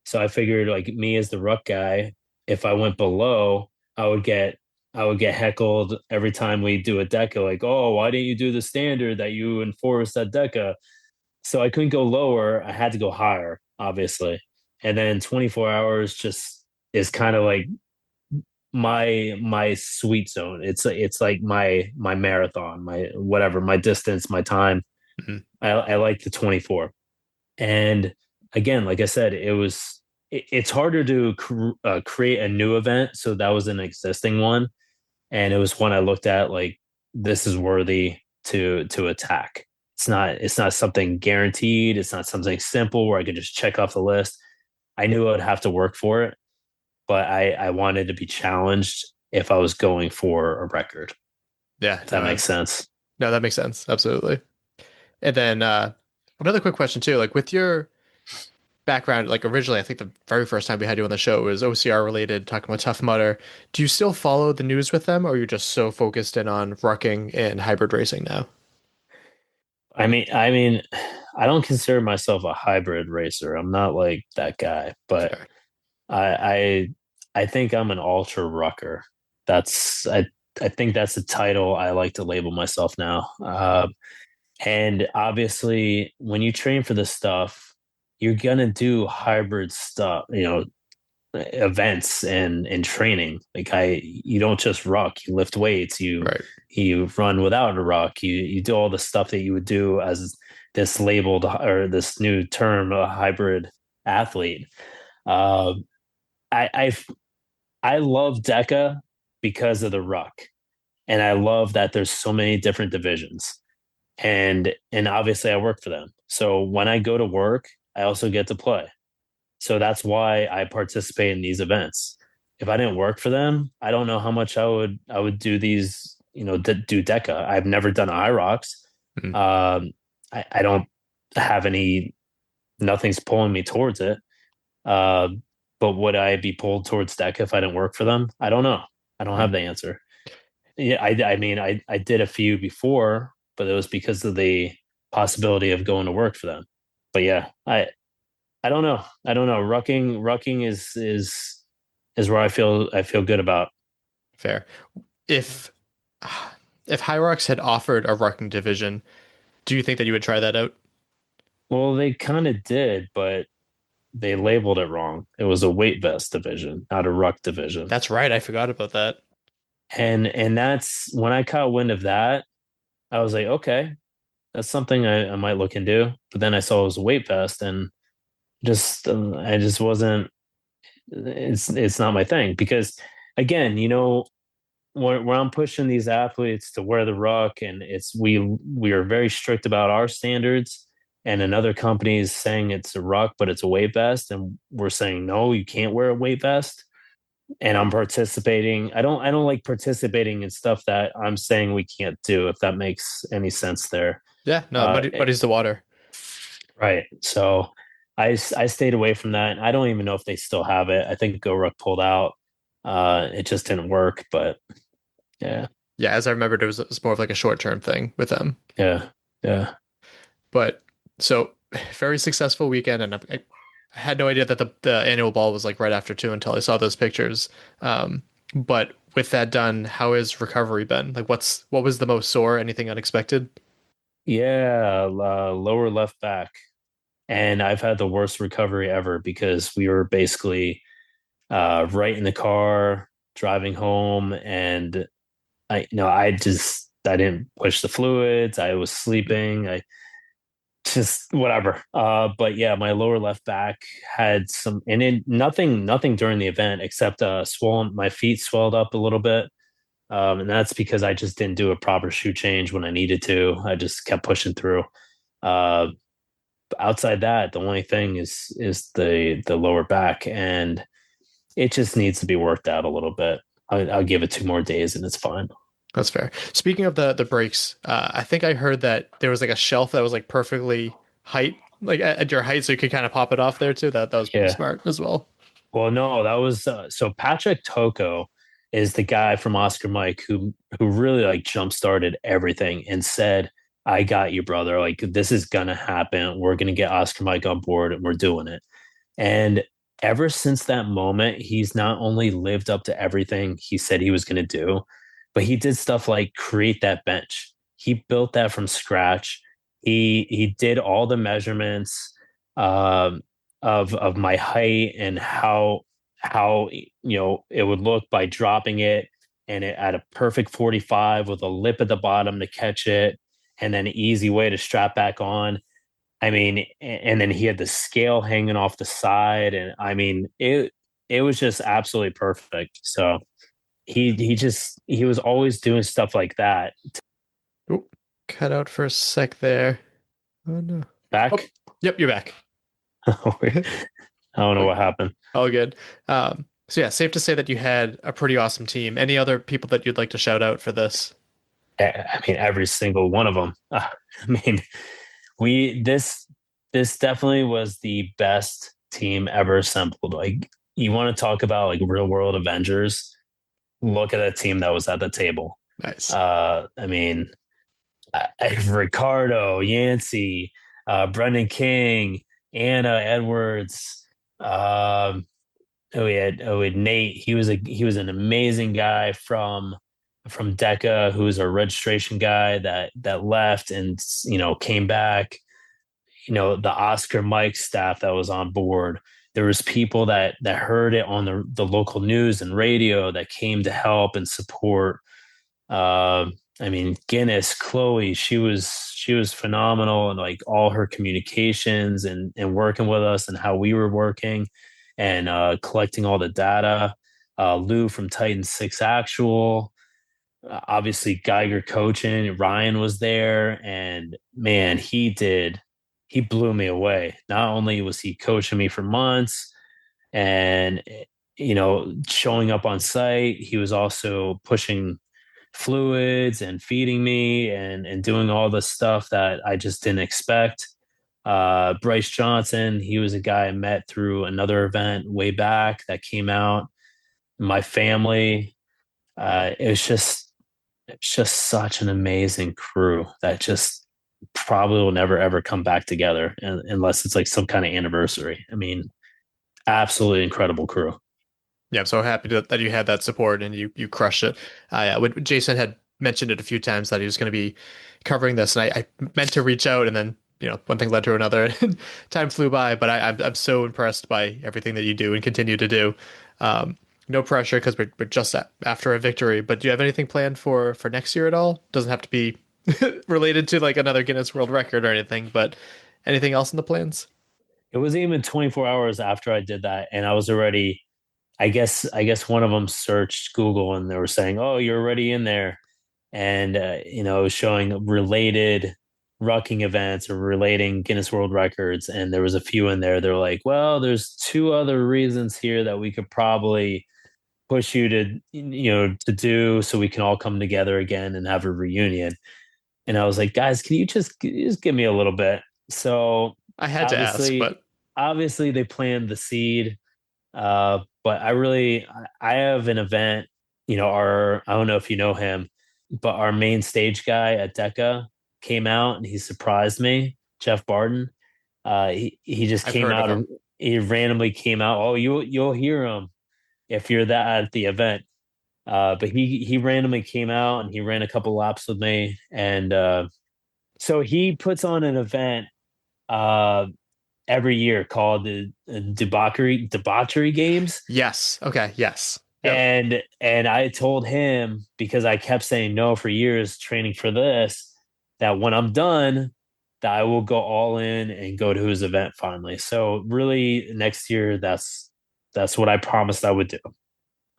So I figured, like, me as the ruck guy, if I went below, I would get I would get heckled every time we do a DEKA, like, oh, why didn't you do the standard that you enforced at DEKA? So I couldn't go lower. I had to go higher, obviously. And then 24 hours just is kind of like my sweet zone. It's like my marathon, my whatever, my distance, my time. Mm-hmm. I like the 24. And again, like I said, it's harder to create a new event. So that was an existing one, and it was one I looked at like, this is worthy to attack. It's not something guaranteed. It's not something simple where I could just check off the list. I knew I would have to work for it, but I wanted to be challenged if I was going for a record. Yeah, if that makes sense. No, that makes sense. Absolutely. And then another quick question too, like with your background, like originally, I think the very first time we had you on the show was OCR related, talking about Tough Mudder. Do you still follow the news with them, or are you just so focused in on rucking and hybrid racing now? I mean, I don't consider myself a hybrid racer. I'm not like that guy, but Sure. I think I'm an ultra rucker. I think that's the title I like to label myself now. And obviously, when you train for this stuff, you're gonna do hybrid stuff, events and training. Like you don't just ruck, you lift weights, you run without a ruck, you do all the stuff that you would do as this labeled or this new term, a hybrid athlete. I love DEKA because of the ruck, and I love that there's so many different divisions, and obviously I work for them. So when I go to work, I also get to play. So that's why I participate in these events. If I didn't work for them, I don't know how much I would do these, do DEKA. I've never done IROX. Mm-hmm. I don't have nothing's pulling me towards it. But would I be pulled towards DEKA if I didn't work for them? I don't know. I don't have the answer. Yeah, I mean, I did a few before, but it was because of the possibility of going to work for them. But yeah, I don't know. Rucking is where I feel good about. Fair. If Hyrox had offered a rucking division, do you think that you would try that out? Well, they kind of did, but they labeled it wrong. It was a weight vest division, not a ruck division. That's right. I forgot about that. And that's when I caught wind of that, I was like, okay, that's something I might look into. But then I saw it was a weight vest, and I just wasn't. It's not my thing, because again, where I'm pushing these athletes to wear the ruck, and we are very strict about our standards, and another company is saying it's a ruck but it's a weight vest, and we're saying no, you can't wear a weight vest. And I'm participating. I don't like participating in stuff that I'm saying we can't do, if that makes any sense there. Yeah, no, muddies the water. Right. So I stayed away from that. I don't even know if they still have it. I think GoRuck pulled out. It just didn't work, but yeah. Yeah, as I remembered, it was more of like a short-term thing with them. Yeah. But so very successful weekend, and I had no idea that the annual ball was like right after 2 until I saw those pictures. But with that done, how has recovery been? Like, what was the most sore? Anything unexpected? Yeah, lower left back. And I've had the worst recovery ever, because we were basically right in the car driving home, and I didn't push the fluids. I was sleeping. I just whatever. But yeah, my lower left back had some, and nothing during the event except my feet swelled up a little bit. And that's because I just didn't do a proper shoe change when I needed to. I just kept pushing through. Outside that, the only thing is the lower back, and it just needs to be worked out a little bit. I'll give it 2 more days and it's fine. That's fair. Speaking of the brakes, I think I heard that there was like a shelf that was like perfectly like at your height, so you could kind of pop it off there too. That was pretty smart as well. Well, no, that was so Patrick Toko is the guy from Oscar Mike who really like jump started everything and said, I got you, brother. Like, this is gonna happen. We're gonna get Oscar Mike on board and we're doing it. And ever since that moment, he's not only lived up to everything he said he was going to do, but he did stuff like create that bench. He built that from scratch. He did all the measurements of my height and how it would look by dropping it and it at a perfect 45 with a lip at the bottom to catch it and then an easy way to strap back on. I mean, and then he had the scale hanging off the side, and I mean, it was just absolutely perfect. So he was always doing stuff like that. Oop, cut out for a sec there. Oh no. Back? Oh, yep, you're back. I don't know what happened. All good. So yeah, safe to say that you had a pretty awesome team. Any other people that you'd like to shout out for this? I mean, every single one of them. I mean, this definitely was the best team ever assembled. Like, you want to talk about like real world Avengers? Look at a team that was at the table. Nice. I mean, Ricardo, Yancey, Brendan King, Anna Edwards. We had Nate. He was an amazing guy from DEKA, who was a registration guy that left and came back. The Oscar Mike staff that was on board. There was people that heard it on the local news and radio that came to help and support. I mean, Guinness, Chloe, she was phenomenal, and like all her communications and working with us and how we were working and collecting all the data. Lou from Titan 6 Actual, obviously Geiger coaching. Ryan was there, and man, he blew me away. Not only was he coaching me for months and showing up on site, he was also pushing fluids and feeding me and doing all the stuff that I just didn't expect. Bryce Johnson, he was a guy I met through another event way back that came out. My family, it's just such an amazing crew that just probably will never ever come back together unless it's like some kind of anniversary. I mean, absolutely incredible crew. Yeah, I'm so happy that you had that support and you crushed it. When Jason had mentioned it a few times that he was going to be covering this, and I meant to reach out, and then one thing led to another. Time flew by, but I'm so impressed by everything that you do and continue to do. No pressure because we're just after a victory. But do you have anything planned for next year at all? Doesn't have to be related to like another Guinness World Record or anything, but anything else in the plans? It wasn't even 24 hours after I did that, and I was already. I guess one of them searched Google and they were saying, "Oh, you're already in there," and it was showing related rucking events or relating Guinness World Records, and there was a few in there. They're like, "Well, there's two other reasons here that we could probably push you to to do, so we can all come together again and have a reunion." And I was like, "Guys, can you just give me a little bit?" So I had to ask, but obviously they planned the seed. But I have an event, I don't know if you know him, but our main stage guy at DEKA came out and he surprised me, Jeff Barton. He just came out and he randomly came out. Oh, you'll hear him if you're at the event. But he randomly came out and he ran a couple laps with me. And, so he puts on an event, every year called the debauchery games. Yes. Okay. Yes. Yep. And I told him, because I kept saying no for years training for this, that when I'm done, that I will go all in and go to his event finally. So really next year, that's what I promised I would do.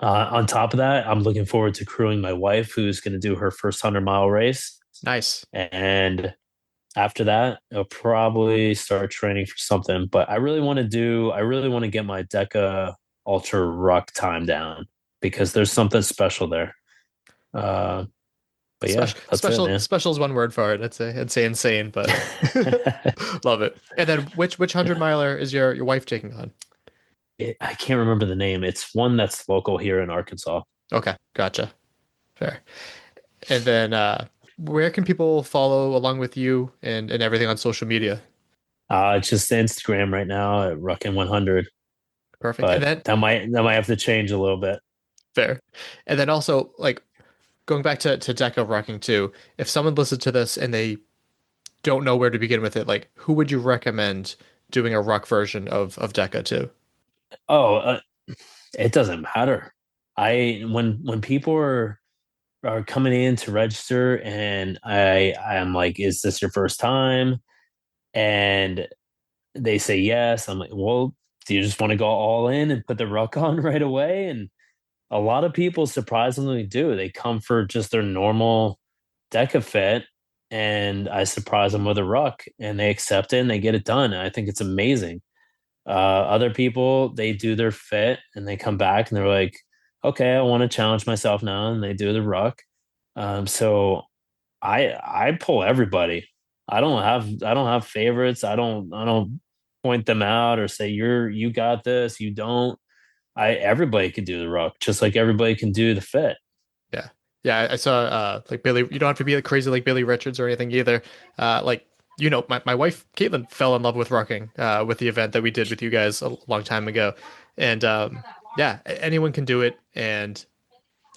On top of that, I'm looking forward to crewing my wife, who's going to do her first 100-mile race. Nice. And after that, I'll probably start training for something. But I really want to get my DEKA Ultra Ruck time down because there's something special there. But yeah, special is one word for it. I'd say insane, but love it. And then which 100-miler is your wife taking on? I can't remember the name. It's one that's local here in Arkansas. Okay, gotcha. Fair. And then where can people follow along with you and everything on social media? It's just Instagram right now at Rucking 100. Perfect. But And then that might have to change a little bit. fair. And then also like going back to DEKA Rucking too, if someone listens to this and they don't know where to begin with it, like who would you recommend doing a Ruck version of DEKA to? Oh, it doesn't matter. When people are coming in to register and I'm like, is this your first time? And they say yes. I'm like, well, do you just want to go all in and put the Ruck on right away? And a lot of people surprisingly do. They come for just their normal DEKA fit, and I surprise them with a Ruck, and they accept it and they get it done. And I think it's amazing. Other people, they do their fit and they come back and they're like, okay, I want to challenge myself now, and they do the Ruck. So I pull everybody. I don't have favorites. I don't point them out or say you got this, you don't. Everybody can do the Ruck, just like everybody can do the fit. Yeah. Yeah, I saw like Billy, you don't have to be like crazy like Billy Richards or anything either. Like my wife Caitlin fell in love with Rucking with the event that we did with you guys a long time ago. And yeah, anyone can do it, and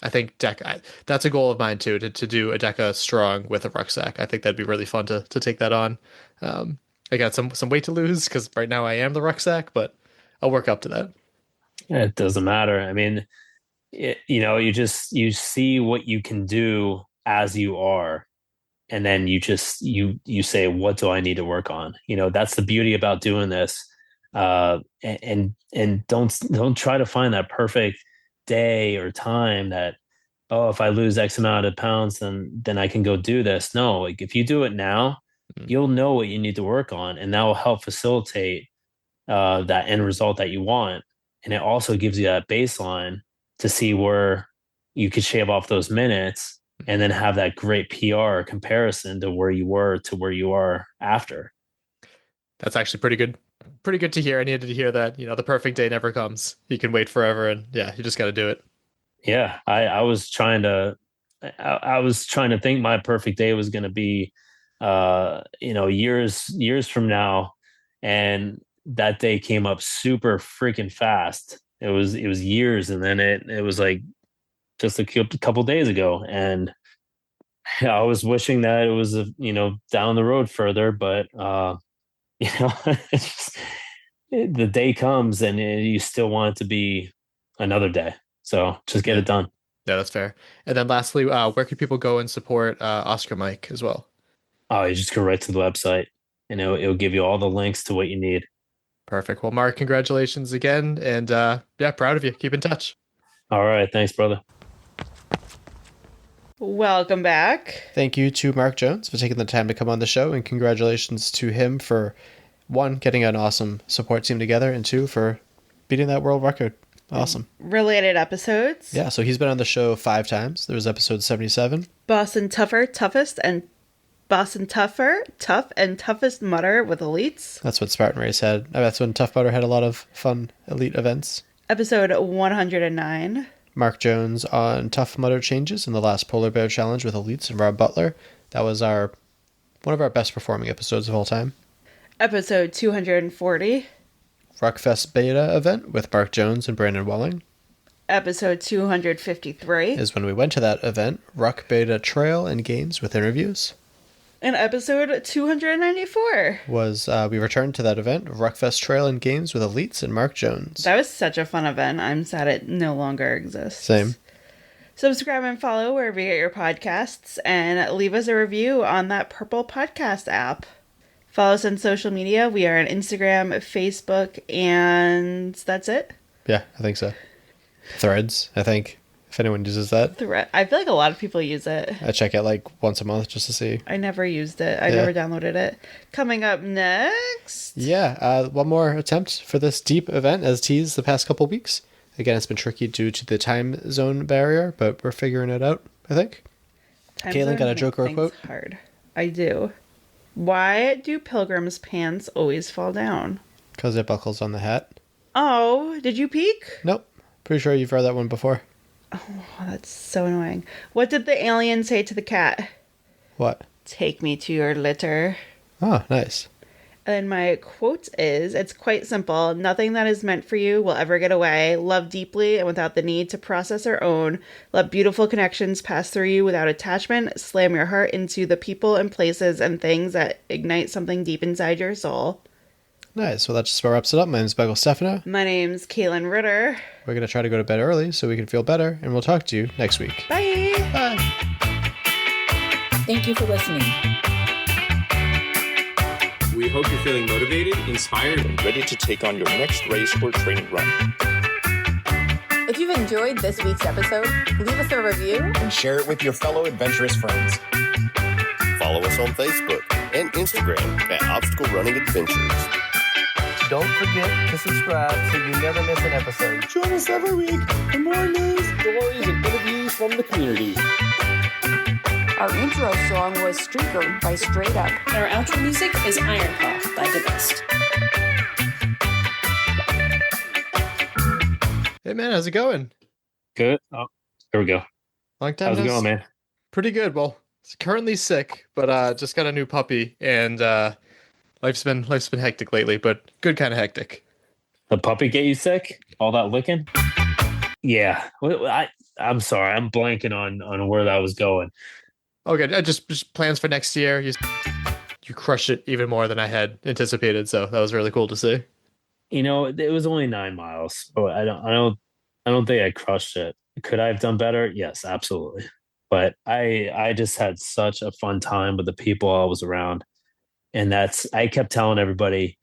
I think DEKA, that's a goal of mine too, to do a DEKA strong with a rucksack. I think that'd be really fun to take that on. I got some weight to lose because right now I am the rucksack, but I'll work up to that. It doesn't matter. I mean, you see what you can do as you are, and then you say, what do I need to work on? That's the beauty about doing this. And don't try to find that perfect day or time that, oh, if I lose X amount of pounds, then I can go do this. No, like if you do it now, you'll know what you need to work on, and that will help facilitate that end result that you want. And it also gives you that baseline to see where you could shave off those minutes and then have that great PR comparison to where you were to where you are after. That's actually pretty good. Pretty good to hear. I needed to hear that. The perfect day never comes. You can wait forever, and yeah, you just got to do it. Yeah, I was trying to think my perfect day was going to be, years from now, and that day came up super freaking fast. It was years, and then it was like just a couple days ago, and I was wishing that it was down the road further, but the day comes and you still want it to be another day, so just get it done. Yeah, that's fair. And then lastly, where can people go and support Oscar Mike as well? Oh, you just go right to the website, and it'll give you all the links to what you need. Perfect. Well, Mark, congratulations again. And yeah, proud of you. Keep in touch. All right. Thanks, brother. Welcome back. Thank you to Mark Jones for taking the time to come on the show. And congratulations to him for, 1, getting an awesome support team together, and 2, for beating that world record. Awesome. Related episodes. Yeah, so he's been on the show 5 times. There was episode 77. Boston Tougher, Toughest, and Boston Tougher, Tough and Toughest Mudder with Elites. That's what Spartan Race had. That's when Tough Mudder had a lot of fun elite events. Episode 109. Mark Jones on Tough Mudder changes in the last Polar Bear Challenge with Elites and Rob Butler. That was one of our best performing episodes of all time. Episode 240. Ruckfest Beta event with Mark Jones and Brandon Welling. Episode 253. Is when we went to that event. Ruck Beta Trail and Games with interviews. And episode 294 was we returned to that event, Ruckfest Trail and Games with Elites and Mark Jones. That was such a fun event. I'm sad it no longer exists. Same. Subscribe and follow wherever you get your podcasts, and leave us a review on that purple podcast app. Follow us on social media. We are on Instagram, Facebook, and that's it. Yeah, I think so. Threads, I think. If anyone uses that. I feel like a lot of people use it. I check it like once a month just to see. I never used it. I never downloaded it. Coming up next. Yeah, one more attempt for this deep event as teased the past couple weeks. Again, it's been tricky due to the time zone barrier, but we're figuring it out, I think. Caitlin, got a joke or a quote? Hard. I do. Why do pilgrims' pants always fall down? Because it buckles on the hat. Oh, did you peek? Nope. Pretty sure you've read that one before. Oh, that's so annoying. What did the alien say to the cat? What? Take me to your litter. Oh, nice. And my quote is, it's quite simple. Nothing that is meant for you will ever get away. Love deeply and without the need to process or own. Let beautiful connections pass through you without attachment. Slam your heart into the people and places and things that ignite something deep inside your soul. Nice. Well, that just about wraps it up. My name is Michael Stefano. My name's Kaylin Ritter. We're going to try to go to bed early so we can feel better, and we'll talk to you next week. Bye. Bye. Thank you for listening. We hope you're feeling motivated, inspired, And ready to take on your next race or training run. If you've enjoyed this week's episode, leave us a review. And share it with your fellow adventurous friends. Follow us on Facebook and Instagram at Obstacle Running Adventures. Don't forget to subscribe so you never miss an episode. Join us every week for more news. Stories and interviews from the community. Our intro song was Streaker by Straight Up. And our outro music is Iron Paw by The Best. Hey, man, how's it going? Good. Oh, there we go. Long time How's it no going, see. man? Pretty good. Well, currently sick, but just got a new puppy, and life's been hectic lately, but good kind of hectic. The puppy get you sick? All that licking? Yeah. I'm sorry. I'm blanking on where that was going. Okay, just plans for next year. You crushed it even more than I had anticipated, so that was really cool to see. You know, it was only 9 miles, but I don't think I crushed it. Could I have done better? Yes, absolutely. But I just had such a fun time with the people I was around, and I kept telling everybody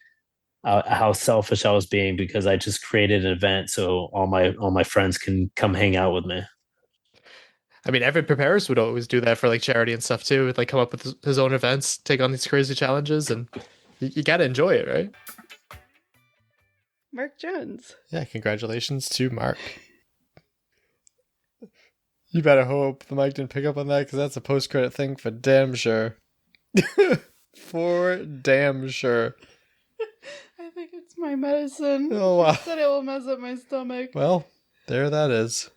how selfish I was being because I just created an event so all my friends can come hang out with me. I mean, Evan Prepares would always do that for like charity and stuff too. Would like come up with his own events, take on these crazy challenges, and you got to enjoy it, right? Mark Jones. Yeah, congratulations to Mark. You better hope the mic didn't pick up on that because that's a post-credit thing for damn sure. For damn sure. I think it's my medicine. Oh, wow. It said it will mess up my stomach. Well, there that is.